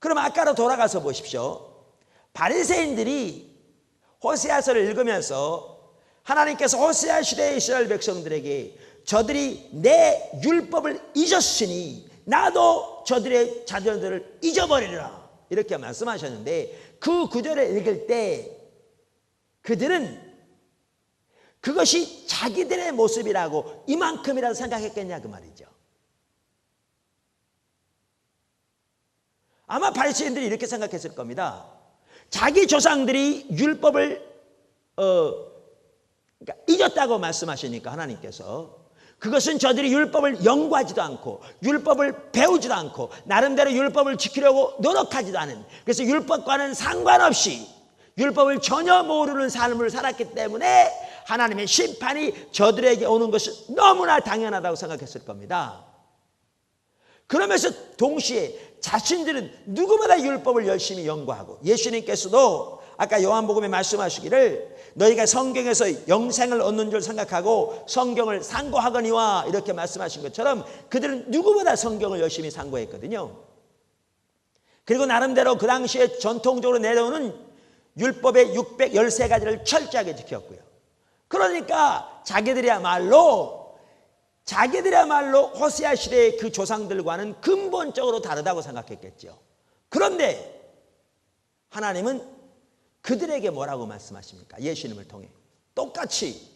그럼 아까로 돌아가서 보십시오. 바리새인들이 호세아서를 읽으면서 하나님께서 호세아 시대의 이스라엘 백성들에게 저들이 내 율법을 잊었으니 나도 저들의 자녀들을 잊어버리리라 이렇게 말씀하셨는데, 그 구절을 읽을 때 그들은 그것이 자기들의 모습이라고 이만큼이라도 생각했겠냐 그 말이죠. 아마 바리새인들이 이렇게 생각했을 겁니다. 자기 조상들이 율법을 그러니까 잊었다고 말씀하시니까 하나님께서, 그것은 저들이 율법을 연구하지도 않고 율법을 배우지도 않고 나름대로 율법을 지키려고 노력하지도 않은, 그래서 율법과는 상관없이 율법을 전혀 모르는 삶을 살았기 때문에 하나님의 심판이 저들에게 오는 것이 너무나 당연하다고 생각했을 겁니다. 그러면서 동시에 자신들은 누구보다 율법을 열심히 연구하고, 예수님께서도 아까 요한복음에 말씀하시기를 너희가 성경에서 영생을 얻는 줄 생각하고 성경을 상고하거니와 이렇게 말씀하신 것처럼 그들은 누구보다 성경을 열심히 상고했거든요. 그리고 나름대로 그 당시에 전통적으로 내려오는 율법의 613가지를 철저하게 지켰고요. 그러니까 자기들이야말로 호세아 시대의 그 조상들과는 근본적으로 다르다고 생각했겠죠. 그런데 하나님은 그들에게 뭐라고 말씀하십니까? 예수님을 통해 똑같이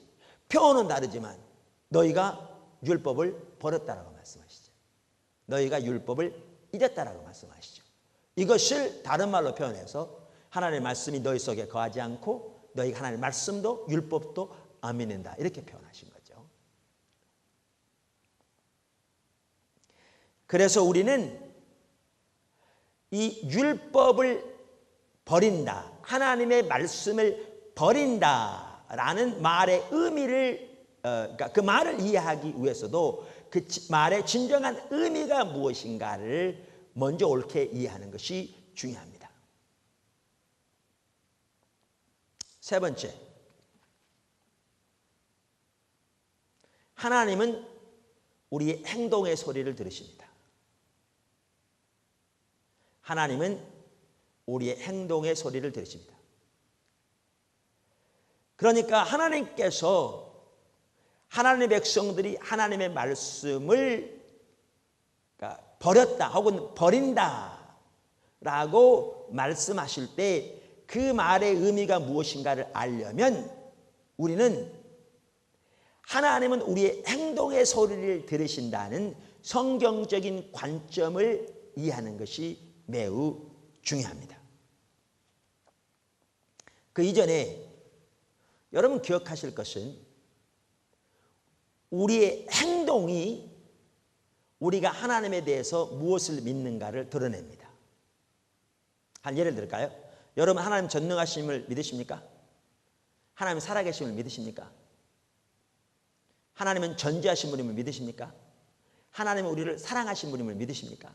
표현은 다르지만 너희가 율법을 버렸다라고 말씀하시죠. 너희가 율법을 잊었다라고 말씀하시죠. 이것을 다른 말로 표현해서 하나님의 말씀이 너희 속에 거하지 않고 너희가 하나님의 말씀도 율법도 안 믿는다 이렇게 표현하신 거죠. 그래서 우리는 이 율법을 버린다, 하나님의 말씀을 버린다라는 말의 의미를 그러니까 그 말을 이해하기 위해서도 그 말의 진정한 의미가 무엇인가를 먼저 옳게 이해하는 것이 중요합니다. 세 번째, 하나님은 우리의 행동의 소리를 들으십니다. 하나님은 우리의 행동의 소리를 들으십니다. 그러니까 하나님께서 하나님의 백성들이 하나님의 말씀을 버렸다 혹은 버린다라고 말씀하실 때 그 말의 의미가 무엇인가를 알려면 우리는 하나님은 우리의 행동의 소리를 들으신다는 성경적인 관점을 이해하는 것이 매우 중요합니다. 그 이전에 여러분 기억하실 것은 우리의 행동이 우리가 하나님에 대해서 무엇을 믿는가를 드러냅니다. 한 예를 들을까요? 여러분 하나님 전능하심을 믿으십니까? 하나님 살아계심을 믿으십니까? 하나님은 전지하신 분임을 믿으십니까? 하나님은 우리를 사랑하신 분임을 믿으십니까?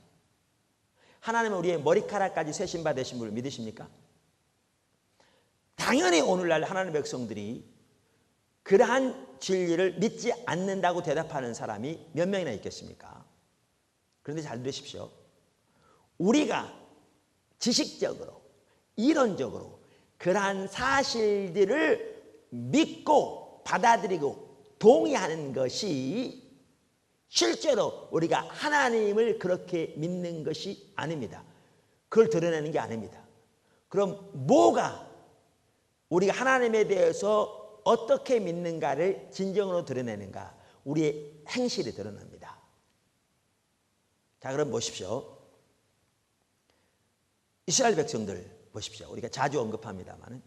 하나님은 우리의 머리카락까지 세신 바 되신 분을 믿으십니까? 당연히 오늘날 하나님의 백성들이 그러한 진리를 믿지 않는다고 대답하는 사람이 몇 명이나 있겠습니까? 그런데 잘 들으십시오. 우리가 지식적으로 이론적으로 그러한 사실들을 믿고 받아들이고 동의하는 것이 실제로 우리가 하나님을 그렇게 믿는 것이 아닙니다. 그걸 드러내는 게 아닙니다. 그럼 뭐가 우리가 하나님에 대해서 어떻게 믿는가를 진정으로 드러내는가? 우리의 행실이 드러납니다. 자, 그럼 보십시오. 이스라엘 백성들 보십시오. 우리가 자주 언급합니다만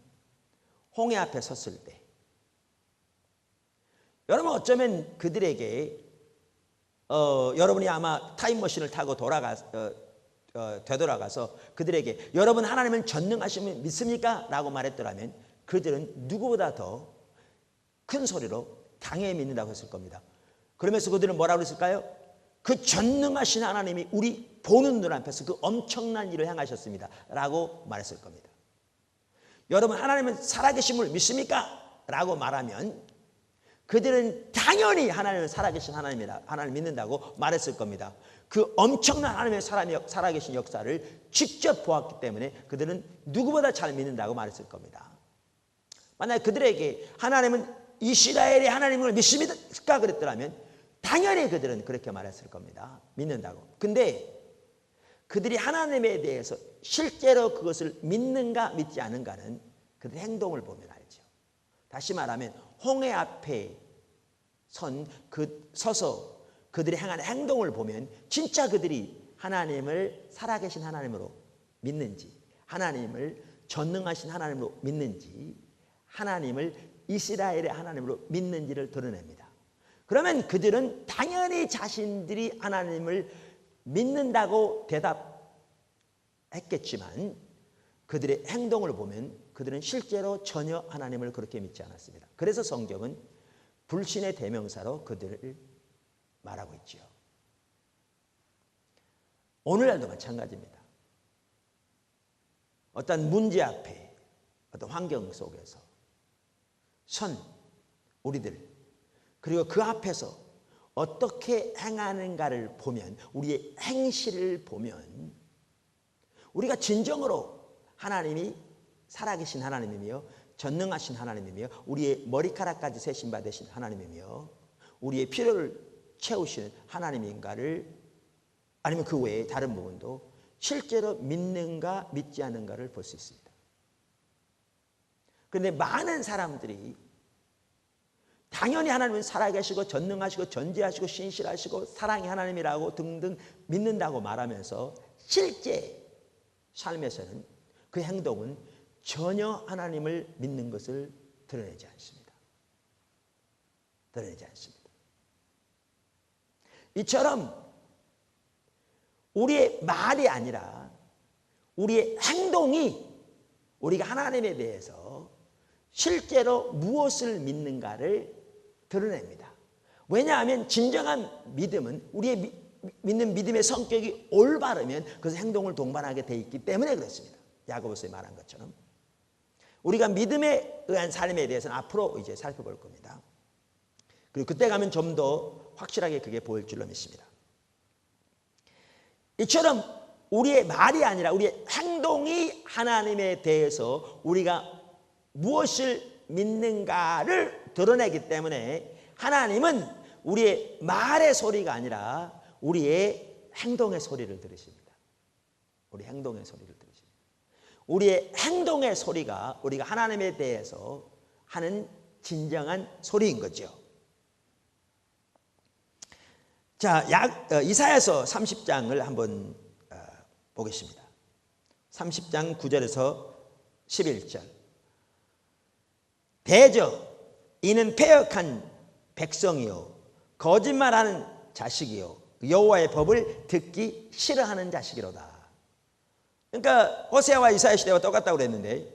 홍해 앞에 섰을 때 여러분 어쩌면 그들에게 여러분이 아마 타임머신을 타고 되돌아가서 그들에게 여러분 하나님은 전능하심을 믿습니까? 라고 말했더라면 그들은 누구보다 더 큰 소리로 당연히 믿는다고 했을 겁니다. 그러면서 그들은 뭐라고 했을까요? 그 전능하신 하나님이 우리 보는 눈 앞에서 그 엄청난 일을 행하셨습니다 라고 말했을 겁니다. 여러분 하나님은 살아계심을 믿습니까? 라고 말하면 그들은 당연히 하나님은 살아계신 하나님이라 하나님을 믿는다고 말했을 겁니다. 그 엄청난 하나님의 살아계신 역사를 직접 보았기 때문에 그들은 누구보다 잘 믿는다고 말했을 겁니다. 만약 그들에게 하나님은 이스라엘의 하나님을 믿습니까? 그랬더라면 당연히 그들은 그렇게 말했을 겁니다. 믿는다고. 근데 그들이 하나님에 대해서 실제로 그것을 믿는가 믿지 않은가는 그들의 행동을 보면 알죠. 다시 말하면 홍해 앞에 서서 그들이 행하는 행동을 보면 진짜 그들이 하나님을 살아계신 하나님으로 믿는지, 하나님을 전능하신 하나님으로 믿는지, 하나님을 이스라엘의 하나님으로 믿는지를 드러냅니다. 그러면 그들은 당연히 자신들이 하나님을 믿는다고 대답했겠지만 그들의 행동을 보면 그들은 실제로 전혀 하나님을 그렇게 믿지 않았습니다. 그래서 성경은 불신의 대명사로 그들을 말하고 있죠. 오늘날도 마찬가지입니다. 어떤 문제 앞에, 어떤 환경 속에서 우리들, 그리고 그 앞에서 어떻게 행하는가를 보면, 우리의 행실을 보면 우리가 진정으로 하나님이 살아계신 하나님이며 전능하신 하나님이며 우리의 머리카락까지 세신 바 되신 하나님이며 우리의 필요를 채우시는 하나님인가를, 아니면 그 외에 다른 부분도 실제로 믿는가 믿지 않는가를 볼 수 있습니다. 그런데 많은 사람들이 당연히 하나님은 살아계시고 전능하시고 전지하시고 신실하시고 사랑의 하나님이라고 등등 믿는다고 말하면서 실제 삶에서는 그 행동은 전혀 하나님을 믿는 것을 드러내지 않습니다. 드러내지 않습니다. 이처럼 우리의 말이 아니라 우리의 행동이 우리가 하나님에 대해서 실제로 무엇을 믿는가를 드러냅니다. 왜냐하면 진정한 믿음은 우리의 믿는 믿음의 성격이 올바르면 그래서 행동을 동반하게 돼 있기 때문에 그렇습니다. 야고보서에 말한 것처럼 우리가 믿음에 의한 삶에 대해서는 앞으로 이제 살펴볼 겁니다. 그리고 그때 가면 좀 더 확실하게 그게 보일 줄로 믿습니다. 이처럼 우리의 말이 아니라 우리의 행동이 하나님에 대해서 우리가 무엇을 믿는가를 드러내기 때문에 하나님은 우리의 말의 소리가 아니라 우리의 행동의 소리를 들으십니다. 우리 행동의 소리를 들으십니다. 우리의 행동의 소리가 우리가 하나님에 대해서 하는 진정한 소리인 거죠. 자, 이사야서 30장을 한번 보겠습니다. 30장 9절에서 11절. 대저 이는 패역한 백성이요 거짓말하는 자식이요 여호와의 법을 듣기 싫어하는 자식이로다. 그러니까 호세아와 이사야 시대와 똑같다고 그랬는데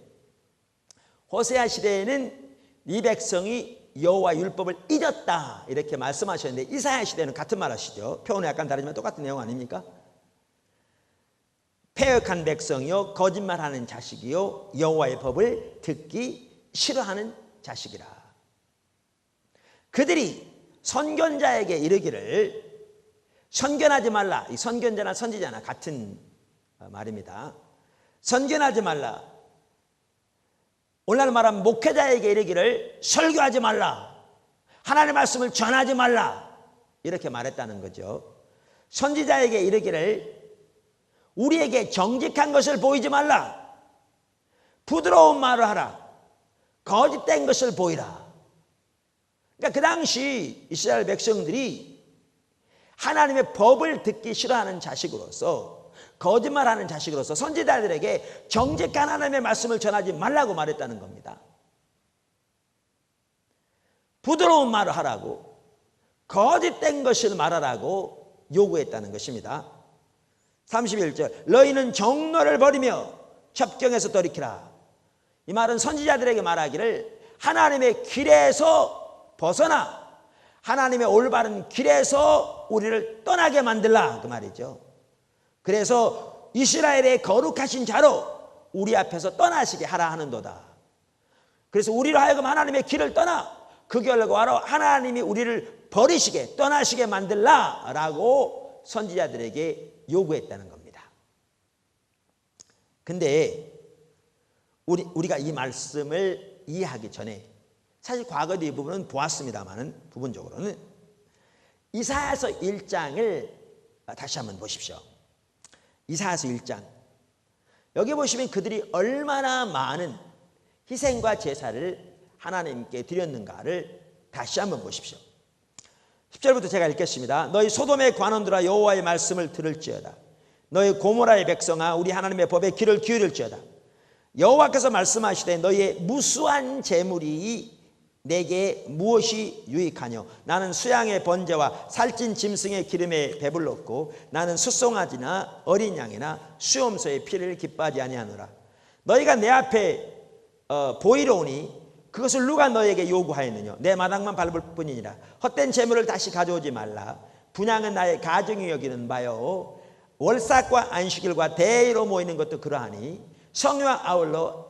호세아 시대에는 이 백성이 여호와 율법을 잊었다 이렇게 말씀하셨는데 이사야 시대는 같은 말 하시죠. 표현은 약간 다르지만 똑같은 내용 아닙니까? 패역한 백성이요 거짓말하는 자식이요 여호와의 법을 듣기 싫어하는 자식이라. 그들이 선견자에게 이르기를 선견하지 말라. 이 선견자나 선지자나 같은 말입니다. 선견하지 말라. 오늘날 말하면 목회자에게 이르기를 설교하지 말라. 하나님의 말씀을 전하지 말라. 이렇게 말했다는 거죠. 선지자에게 이르기를 우리에게 정직한 것을 보이지 말라. 부드러운 말을 하라. 거짓된 것을 보이라. 그러니까 그 당시 이스라엘 백성들이 하나님의 법을 듣기 싫어하는 자식으로서 거짓말하는 자식으로서 선지자들에게 정직한 하나님의 말씀을 전하지 말라고 말했다는 겁니다. 부드러운 말을 하라고 거짓된 것을 말하라고 요구했다는 것입니다. 31절 너희는 정로를 버리며 협경에서 돌이키라. 이 말은 선지자들에게 말하기를 하나님의 길에서 벗어나 하나님의 올바른 길에서 우리를 떠나게 만들라 그 말이죠. 그래서 이스라엘의 거룩하신 자로 우리 앞에서 떠나시게 하라 하는도다. 그래서 우리로 하여금 하나님의 길을 떠나 그 결과로 하나님이 우리를 버리시게 떠나시게 만들라 라고 선지자들에게 요구했다는 겁니다. 근데 우리가 이 말씀을 이해하기 전에 사실 과거도 이 부분은 보았습니다만은 부분적으로는 이사야서 1장을 다시 한번 보십시오. 이사야서 1장. 여기 보시면 그들이 얼마나 많은 희생과 제사를 하나님께 드렸는가를 다시 한번 보십시오. 10절부터 제가 읽겠습니다. 너희 소돔의 관원들아 여호와의 말씀을 들을지어다. 너희 고모라의 백성아 우리 하나님의 법에 귀를 기울일지어다. 여호와께서 말씀하시되 너희의 무수한 재물이 내게 무엇이 유익하뇨? 나는 수양의 번제와 살찐 짐승의 기름에 배불렀고 나는 숫송아지나 어린 양이나 수염소의 피를 기뻐하지 아니하노라. 너희가 내 앞에 보이러 오니 그것을 누가 너에게 요구하였느냐? 내 마당만 밟을 뿐이니라. 헛된 재물을 다시 가져오지 말라. 분향은 나의 가정이 여기는 바요. 월삭과 안식일과 대의로 모이는 것도 그러하니 성유와 아울러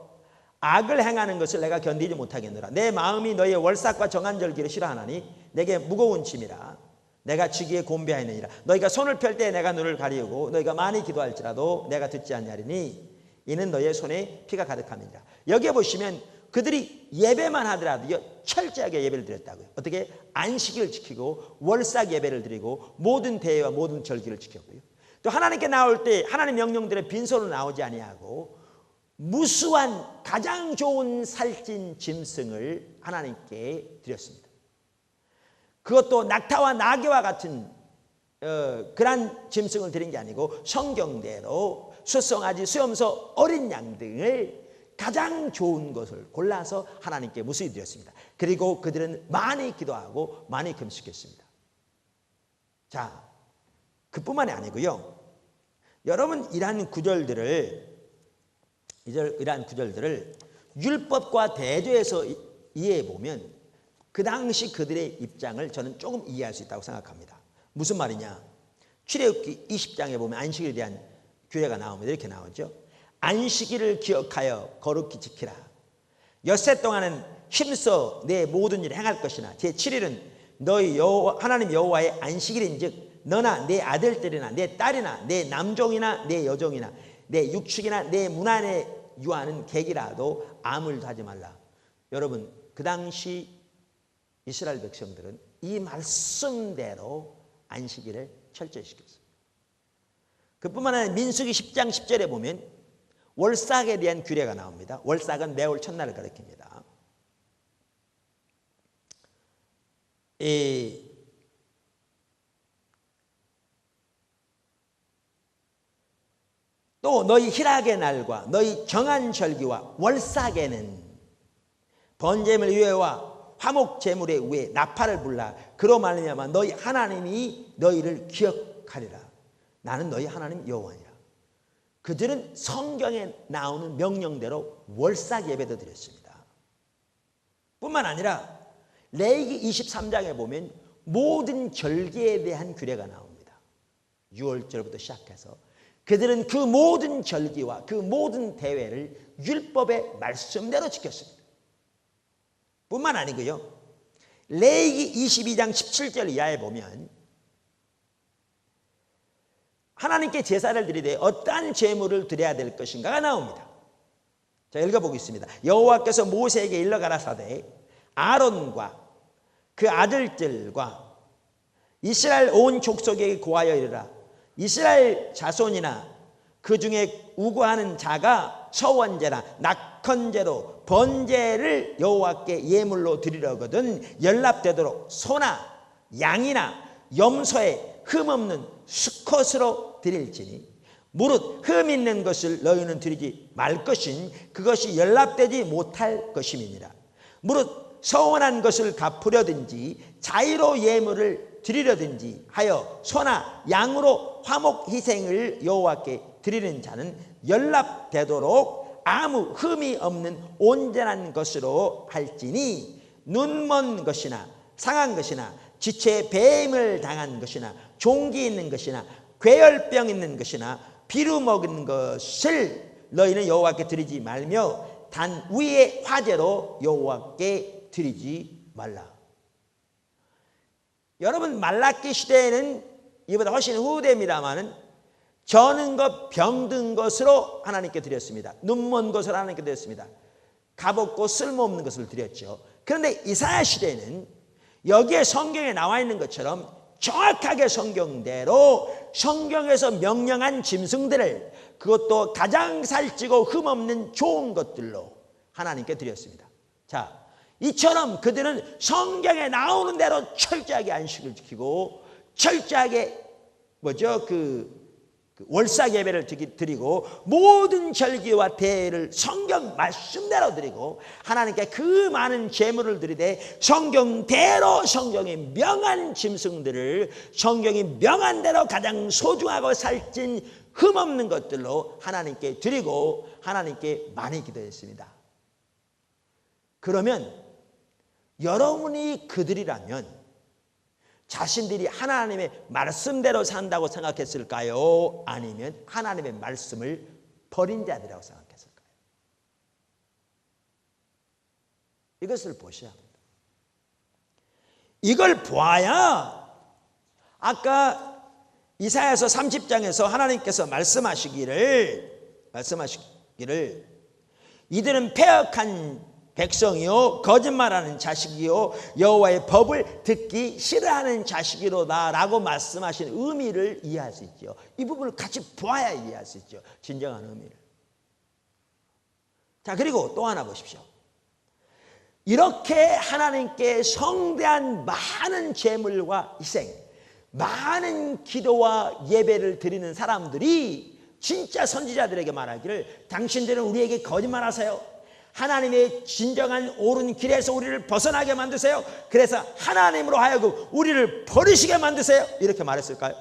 악을 행하는 것을 내가 견디지 못하겠노라. 내 마음이 너희의 월삭과 정한절기를 싫어하나니 내게 무거운 짐이라. 내가 지기에 곤비하였느니라. 너희가 손을 펼 때 내가 눈을 가리우고 너희가 많이 기도할지라도 내가 듣지 아니하리니 이는 너희의 손에 피가 가득함이니라. 여기에 보시면 그들이 예배만 하더라도 철저하게 예배를 드렸다고요. 어떻게? 안식일을 지키고 월삭 예배를 드리고 모든 대회와 모든 절기를 지켰고요. 또 하나님께 나올 때 하나님 명령들의 빈손으로 나오지 아니하고 무수한 가장 좋은 살찐 짐승을 하나님께 드렸습니다. 그것도 낙타와 나귀와 같은 그런 짐승을 드린 게 아니고 성경대로 숫송아지, 수염소, 어린 양 등을 가장 좋은 것을 골라서 하나님께 무수히 드렸습니다. 그리고 그들은 많이 기도하고 많이 금식했습니다. 자, 그뿐만이 아니고요. 여러분 이러한 구절들을 율법과 대조해서 이해해 보면 그 당시 그들의 입장을 저는 조금 이해할 수 있다고 생각합니다. 무슨 말이냐? 출애굽기 20장에 보면 안식일에 대한 규례가 나오면 이렇게 나오죠. 안식일을 기억하여 거룩히 지키라. 엿새 동안은 힘써 내 모든 일을 행할 것이나 제7일은 너희 하나님 여호와의 안식일인즉 너나 내 아들들이나 내 딸이나 내 남종이나 내 여종이나 내 육축이나 내 문 안에 유하는 객이라도 아무 일도 하지 말라. 여러분 그 당시 이스라엘 백성들은 이 말씀대로 안식일을 철저히 지켰어요. 그뿐만 아니라 민수기 10장 10절에 보면 월삭에 대한 규례가 나옵니다. 월삭은 매월 첫날을 가리킵니다. 또 너희 희락의 날과 너희 정한 절기와 월삭에는 번제물 위에와 화목 제물의 위에 나팔을 불라. 그로 말미암아 너희 하나님이 너희를 기억하리라. 나는 너희 하나님 여호와니라. 그들은 성경에 나오는 명령대로 월삭 예배도 드렸습니다. 뿐만 아니라 레위기 23장에 보면 모든 절기에 대한 규례가 나옵니다. 6월절부터 시작해서 그들은 그 모든 절기와 그 모든 대회를 율법의 말씀대로 지켰습니다. 뿐만 아니고요. 레위기 22장 17절 이하에 보면 하나님께 제사를 드리되 어떠한 제물을 드려야 될 것인가가 나옵니다. 자, 읽어보겠습니다. 여호와께서 모세에게 일러 가라사대 아론과 그 아들들과 이스라엘 온 족속에게 고하여 이르라. 이스라엘 자손이나 그 중에 우고하는 자가 서원제나 낙헌제로 번제를 여호와께 예물로 드리려거든 연락되도록 소나 양이나 염소에 흠없는 수컷으로 드릴지니 무릇 흠 있는 것을 너희는 드리지 말 것인 그것이 연락되지 못할 것임이니라. 무릇 서원한 것을 갚으려든지 자의로 예물을 드리려든지 하여 소나 양으로 화목 희생을 여호와께 드리는 자는 연락되도록 아무 흠이 없는 온전한 것으로 할지니 눈먼 것이나 상한 것이나 지체에 배임을 당한 것이나 종기 있는 것이나 괴혈병 있는 것이나 비루 먹은 것을 너희는 여호와께 드리지 말며 단 위의 화제로 여호와께 드리지 말라. 여러분 말라기 시대에는 이보다 훨씬 후대입니다마는 저는 것 병든 것으로 하나님께 드렸습니다. 눈먼 것으로 하나님께 드렸습니다. 값없고 쓸모없는 것을 드렸죠. 그런데 이사야 시대는 여기에 성경에 나와 있는 것처럼 정확하게 성경대로 성경에서 명령한 짐승들을 그것도 가장 살찌고 흠없는 좋은 것들로 하나님께 드렸습니다. 자, 이처럼 그들은 성경에 나오는 대로 철저하게 안식을 지키고 철저하게 월삭 예배를 드리고 모든 절기와 대회를 성경 말씀대로 드리고 하나님께 그 많은 제물을 드리되 성경대로 성경이 명한 짐승들을 성경이 명한 대로 가장 소중하고 살찐 흠없는 것들로 하나님께 드리고 하나님께 많이 기도했습니다. 그러면 여러분이 그들이라면 자신들이 하나님의 말씀대로 산다고 생각했을까요? 아니면 하나님의 말씀을 버린 자들이라고 생각했을까요? 이것을 보셔야 합니다. 이걸 보아야 아까 이사야서 30장에서 하나님께서 말씀하시기를 이들은 패역한 백성이요 거짓말하는 자식이요 여호와의 법을 듣기 싫어하는 자식이로다 라고 말씀하신 의미를 이해할 수 있죠. 이 부분을 같이 보아야 이해할 수 있죠. 진정한 의미를. 자, 그리고 또 하나 보십시오. 이렇게 하나님께 성대한 많은 제물과 희생, 많은 기도와 예배를 드리는 사람들이 진짜 선지자들에게 말하기를 당신들은 우리에게 거짓말하세요. 하나님의 진정한 옳은 길에서 우리를 벗어나게 만드세요. 그래서 하나님으로 하여금 우리를 버리시게 만드세요. 이렇게 말했을까요?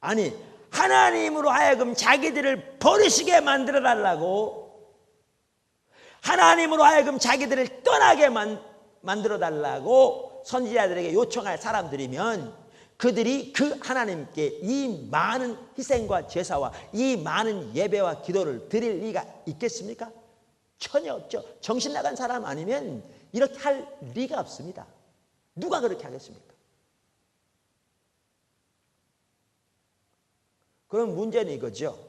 아니, 하나님으로 하여금 자기들을 버리시게 만들어 달라고, 하나님으로 하여금 자기들을 떠나게 만들어 달라고 선지자들에게 요청할 사람들이면 그들이 그 하나님께 이 많은 희생과 제사와 이 많은 예배와 기도를 드릴 리가 있겠습니까? 전혀 없죠. 정신 나간 사람 아니면 이렇게 할 리가 없습니다. 누가 그렇게 하겠습니까? 그럼 문제는 이거죠.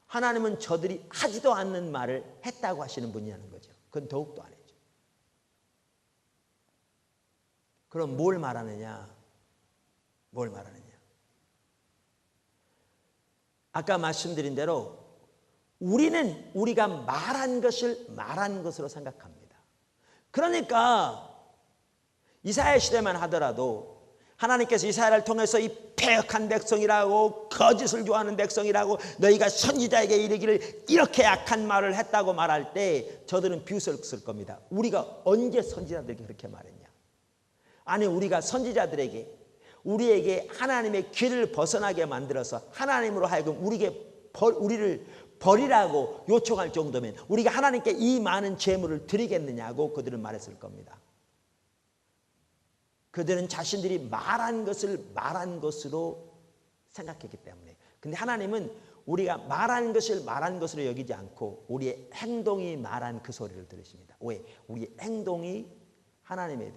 하나님은 저들이 하지도 않는 말을 했다고 하시는 분이라는 거죠. 그건 더욱도 아니죠. 그럼 뭘 말하느냐? 뭘 말하느냐? 아까 말씀드린 대로 우리는 우리가 말한 것을 말한 것으로 생각합니다. 그러니까 이사야 시대만 하더라도 하나님께서 이사야를 통해서 이 패역한 백성이라고 거짓을 좋아하는 백성이라고 너희가 선지자에게 이르기를 이렇게 악한 말을 했다고 말할 때 저들은 비웃을 겁니다. 우리가 언제 선지자들에게 그렇게 말했냐? 아니, 우리가 선지자들에게 우리에게 하나님의 길을 벗어나게 만들어서 하나님으로 하여금 우리를 버리라고 요청할 정도면 우리가 하나님께 이 많은 제물을 드리겠느냐고 그들은 말했을 겁니다. 그들은 자신들이 말한 것을 말한 것으로 생각했기 때문에. 근데 하나님은 우리가 말한 것을 말한 것으로 여기지 않고 우리의 행동이 말한 그 소리를 들으십니다. 왜? 우리의 행동이 하나님에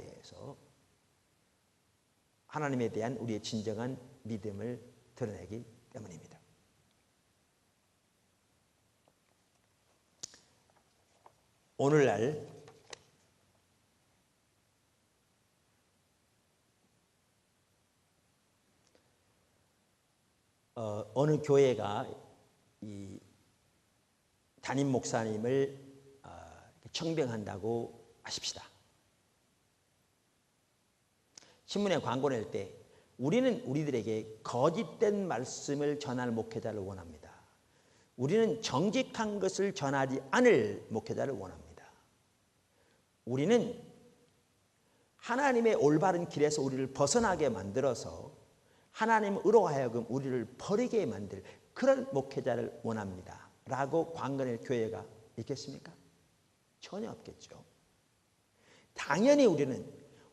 대한 우리의 진정한 믿음을 드러내기 때문입니다. 오늘날 어느 교회가 이 담임 목사님을 청병한다고 하십시다. 신문에 광고 낼 때 우리는 우리들에게 거짓된 말씀을 전할 목회자를 원합니다. 우리는 정직한 것을 전하지 않을 목회자를 원합니다. 우리는 하나님의 올바른 길에서 우리를 벗어나게 만들어서 하나님으로 하여금 우리를 버리게 만들 그런 목회자를 원합니다. 라고 광고낼 교회가 있겠습니까? 전혀 없겠죠. 당연히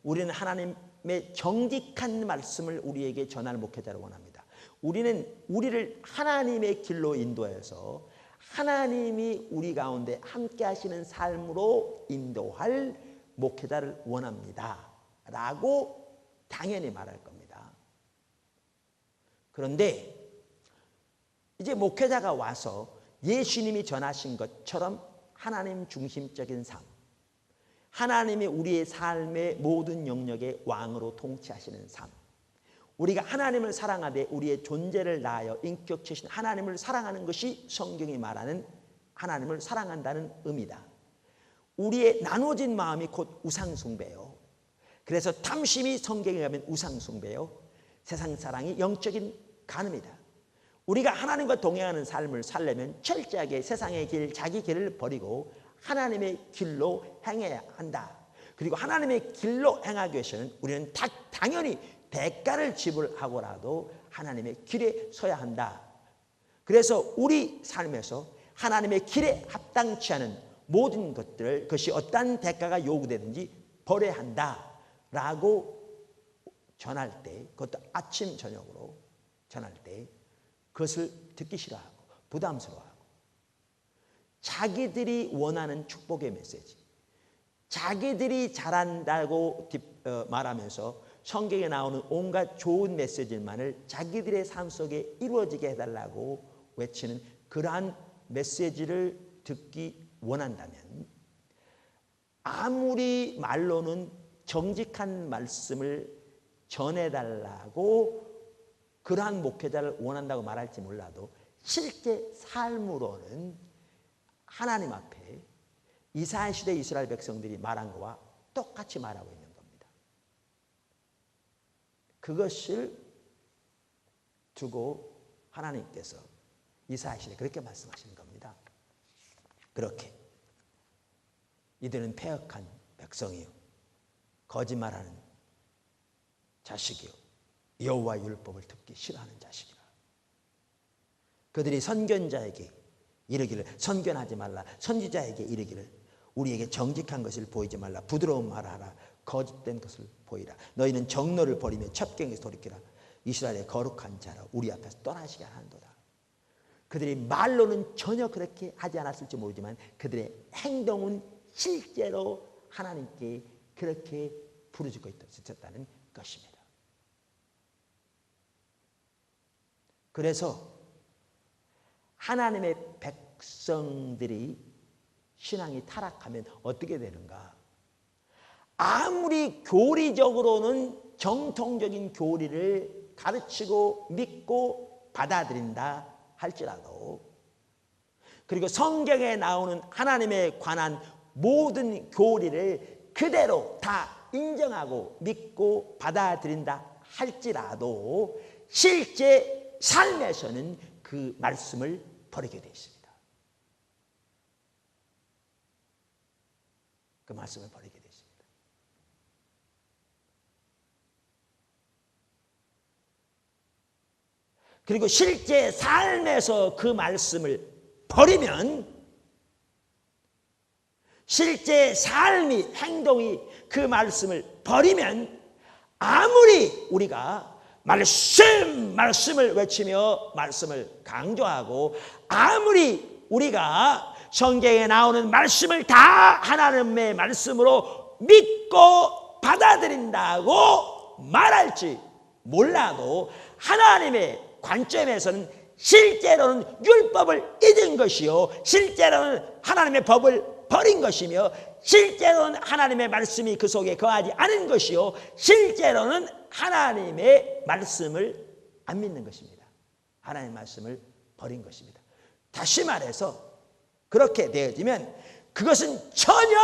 우리는 하나님의 정직한 말씀을 우리에게 전할 목회자를 원합니다. 우리는 우리를 하나님의 길로 인도해서 하나님이 우리 가운데 함께 하시는 삶으로 인도할 목회자를 원합니다. 라고 당연히 말할 겁니다. 그런데 이제 목회자가 와서 예수님이 전하신 것처럼 하나님 중심적인 삶, 하나님이 우리의 삶의 모든 영역의 왕으로 통치하시는 삶, 우리가 하나님을 사랑하되 우리의 존재를 다하여 인격체신 하나님을 사랑하는 것이 성경이 말하는 하나님을 사랑한다는 의미다. 우리의 나눠진 마음이 곧 우상숭배요. 그래서 탐심이 성경에 가면 우상숭배요. 세상 사랑이 영적인 간음이다. 우리가 하나님과 동행하는 삶을 살려면 철저하게 세상의 길, 자기 길을 버리고 하나님의 길로 행해야 한다. 그리고 하나님의 길로 행하기 위해서는 우리는 당연히 대가를 지불하고라도 하나님의 길에 서야 한다. 그래서 우리 삶에서 하나님의 길에 합당치 않은 모든 것들을 그것이 어떠한 대가가 요구되든지 버려야 한다라고 전할 때, 그것도 아침 저녁으로 전할 때 그것을 듣기 싫어하고 부담스러워하고 자기들이 원하는 축복의 메시지, 자기들이 잘한다고 말하면서 성경에 나오는 온갖 좋은 메시지만을 자기들의 삶 속에 이루어지게 해달라고 외치는 그러한 메시지를 듣기 원한다면 아무리 말로는 정직한 말씀을 전해달라고 그러한 목회자를 원한다고 말할지 몰라도 실제 삶으로는 하나님 앞에 이스라엘 시대 이스라엘 백성들이 말한 것과 똑같이 말하고 있는 겁니다. 그것을 두고 하나님께서 이스라엘 시대에 그렇게 말씀하시는 겁니다. 그렇게 이들은 패역한 백성이요 거짓말하는 자식이요 여호와 율법을 듣기 싫어하는 자식이라. 그들이 선견자에게 이르기를 선견하지 말라, 선지자에게 이르기를 우리에게 정직한 것을 보이지 말라, 부드러운 말을 하라, 거짓된 것을 보이라. 너희는 정로를 버리며 첩경에서 돌이키라. 이스라엘의 거룩한 자라 우리 앞에서 떠나시게 하는도다. 그들이 말로는 전혀 그렇게 하지 않았을지 모르지만 그들의 행동은 실제로 하나님께 그렇게 부르짖고 있었다는 것입니다. 그래서 하나님의 백성들이 신앙이 타락하면 어떻게 되는가? 아무리 교리적으로는 정통적인 교리를 가르치고 믿고 받아들인다 할지라도, 그리고 성경에 나오는 하나님에 관한 모든 교리를 그대로 다 인정하고 믿고 받아들인다 할지라도 실제 삶에서는 그 말씀을 버리게 되어 있습니다. 그 말씀을 버리게 되어 있습니다. 그리고 실제 삶에서 그 말씀을 버리면 실제 삶이 행동이 그 말씀을 버리면 아무리 우리가 말씀을 외치며 말씀을 강조하고 아무리 우리가 성경에 나오는 말씀을 다 하나님의 말씀으로 믿고 받아들인다고 말할지 몰라도 하나님의 관점에서는 실제로는 율법을 잊은 것이요 실제로는 하나님의 법을 버린 것이며 실제로는 하나님의 말씀이 그 속에 거하지 않은 것이요 실제로는 하나님의 말씀을 안 믿는 것입니다. 하나님의 말씀을 버린 것입니다. 다시 말해서 그렇게 되어지면 그것은 전혀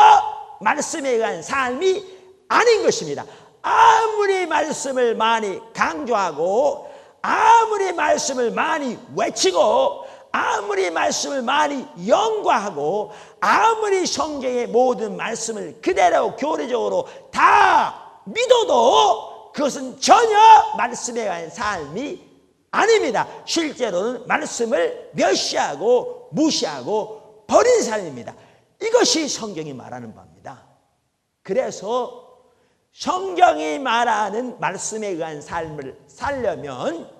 말씀에 의한 삶이 아닌 것입니다. 아무리 말씀을 많이 강조하고 아무리 말씀을 많이 외치고 아무리 말씀을 많이 연구하고 아무리 성경의 모든 말씀을 그대로 교리적으로 다 믿어도 그것은 전혀 말씀에 의한 삶이 아닙니다. 실제로는 말씀을 멸시하고 무시하고 버린 삶입니다. 이것이 성경이 말하는 바입니다. 그래서 성경이 말하는 말씀에 의한 삶을 살려면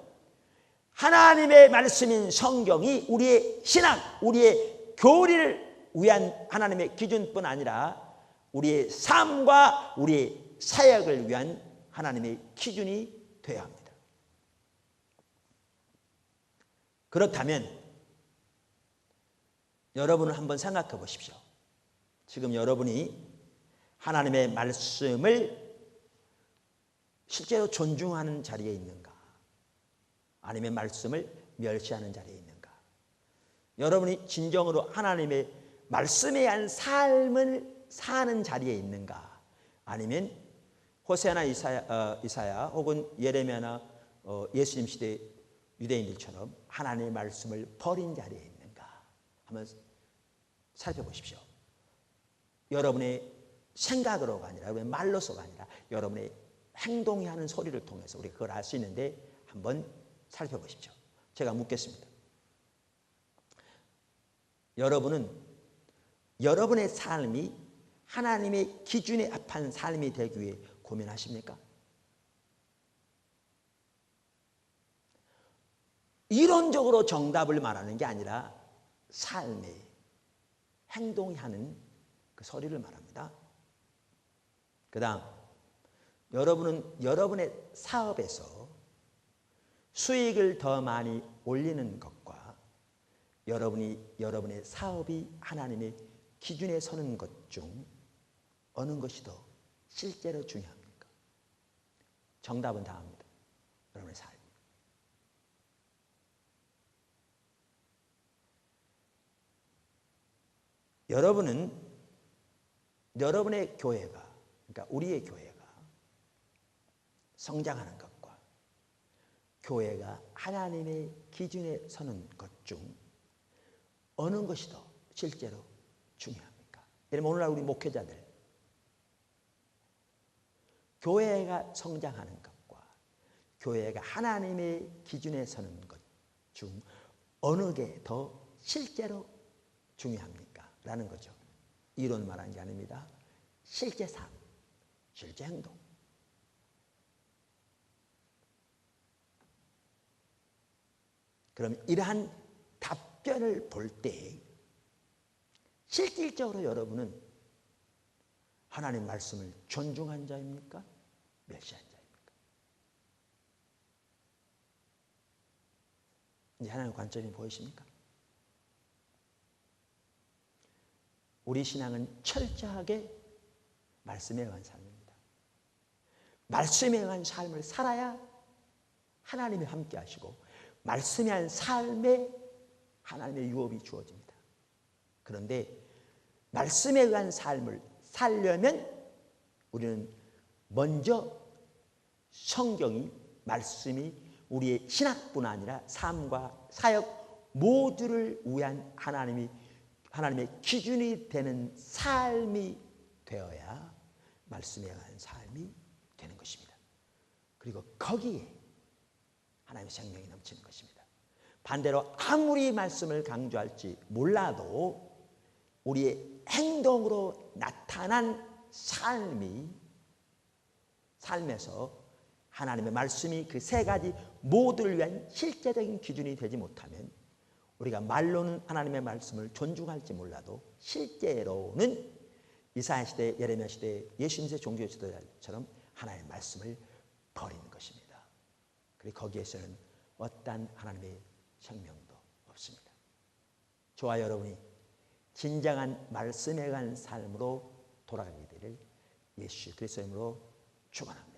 하나님의 말씀인 성경이 우리의 신앙, 우리의 교리를 위한 하나님의 기준뿐 아니라 우리의 삶과 우리의 사역을 위한 하나님의 기준이 되어야 합니다. 그렇다면 여러분은 한번 생각해 보십시오. 지금 여러분이 하나님의 말씀을 실제로 존중하는 자리에 있는가? 아니면 말씀을 멸시하는 자리에 있는가? 여러분이 진정으로 하나님의 말씀에 의한 삶을 사는 자리에 있는가? 아니면 호세아나 이사야 혹은 예레미야나 예수님 시대 유대인들처럼 하나님의 말씀을 버린 자리에 있는가? 한번 살펴보십시오. 여러분의 생각으로가 아니라 여러분의 말로서가 아니라 여러분의 행동이 하는 소리를 통해서 우리가 그걸 알 수 있는데 한번 살펴보십시오. 제가 묻겠습니다. 여러분은 여러분의 삶이 하나님의 기준에 합한 삶이 되기 위해 고민하십니까? 이론적으로 정답을 말하는 게 아니라 삶의 행동이 하는 그 소리를 말합니다. 그 다음 여러분은 여러분의 사업에서 수익을 더 많이 올리는 것과 여러분의 사업이 하나님의 기준에 서는 것 중 어느 것이 더 실제로 중요합니까? 정답은 다합니다. 여러분의 삶. 여러분은 여러분의 교회가, 그러니까 우리의 교회가 성장하는 것과 교회가 하나님의 기준에 서는 것 중 어느 것이 더 실제로 중요합니까? 예를 들면 오늘날 우리 목회자들 교회가 성장하는 것과 교회가 하나님의 기준에 서는 것 중 어느 게 더 실제로 중요합니까? 라는 거죠. 이론 말하는 게 아닙니다. 실제 삶, 실제 행동. 그럼 이러한 답변을 볼 때 실질적으로 여러분은 하나님 말씀을 존중한 자입니까? 멸시한 자입니까? 이제 하나님의 관점이 보이십니까? 우리 신앙은 철저하게 말씀에 의한 삶입니다. 말씀에 의한 삶을 살아야 하나님이 함께 하시고 말씀에 의한 삶에 하나님의 유업이 주어집니다. 그런데 말씀에 의한 삶을 살려면 우리는 먼저 성경이 말씀이 우리의 신학뿐 아니라 삶과 사역 모두를 위한 하나님의 기준이 되는 삶이 되어야 말씀에 의한 삶이 되는 것입니다. 그리고 거기에 하나님의 생명이 넘치는 것입니다. 반대로 아무리 말씀을 강조할지 몰라도 우리의 행동으로 나타난 삶에서 하나님의 말씀이 그 세 가지 모두를 위한 실제적인 기준이 되지 못하면 우리가 말로는 하나님의 말씀을 존중할지 몰라도 실제로는 이사야 시대, 예레미야 시대, 예수님 시대 종교 지도자처럼 하나님의 말씀을 버리는 것입니다. 그리고 거기에서는 어떠한 하나님의 생명도 없습니다. 저와 여러분이 진정한 말씀에 관한 삶으로 돌아가게 되기를 예수 그리스도의 이름으로 축원합니다.